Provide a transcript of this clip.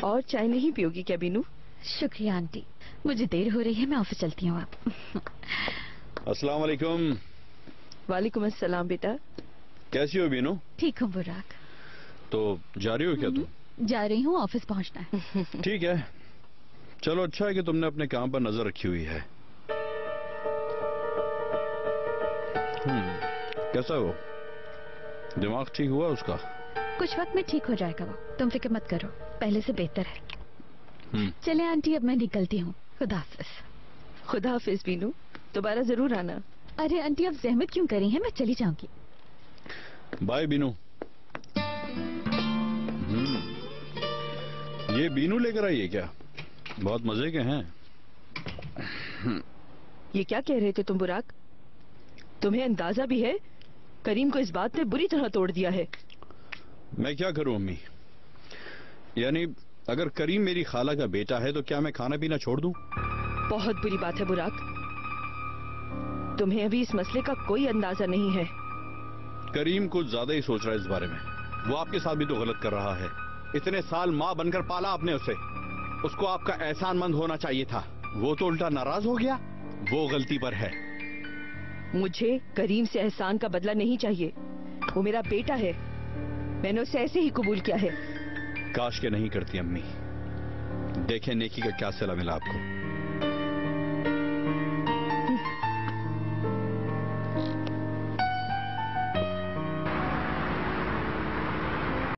और चाय नहीं पियोगी क्या बीनू? शुक्रिया आंटी, मुझे देर हो रही है, मैं ऑफिस चलती हूँ आप। अस्सलाम वालेकुम। वालेकुम अस्सलाम बेटा। कैसी हो बीनू? ठीक हूँ बुराक। तो जा रही हो क्या तुम? जा रही हूँ, ऑफिस पहुँचना है। ठीक है, चलो अच्छा है कि तुमने अपने काम पर नजर रखी हुई है। कैसा हो? दिमाग ठीक हुआ उसका? कुछ वक्त में ठीक हो जाएगा वो, तुम फिक्र मत करो, पहले से बेहतर है। चले आंटी, अब मैं निकलती हूँ, खुदा हाफिज। खुदा हाफिज बीनू, दोबारा जरूर आना। अरे आंटी, आप जहमत क्यों करी हैं, मैं चली जाऊंगी। बाय बीनू। ये बीनू लेकर आई है क्या? बहुत मजे के हैं। ये क्या कह रहे थे तुम बुराक? तुम्हें अंदाजा भी है करीम को इस बात ने बुरी तरह तोड़ दिया है। मैं क्या करूं अम्मी? यानी अगर करीम मेरी खाला का बेटा है तो क्या मैं खाना पीना छोड़ दूं? बहुत बुरी बात है बुराक, तुम्हें अभी इस मसले का कोई अंदाजा नहीं है। करीम कुछ ज्यादा ही सोच रहा है इस बारे में। वो आपके साथ भी तो गलत कर रहा है। इतने साल माँ बनकर पाला आपने उसे, उसको आपका एहसानमंद होना चाहिए था। वो तो उल्टा नाराज हो गया। वो गलती पर है। मुझे करीम से एहसान का बदला नहीं चाहिए। वो मेरा बेटा है, मैंने उसे ऐसे ही कबूल किया है। काश के नहीं करती अम्मी। देखें नेकी का क्या सिला मिला आपको।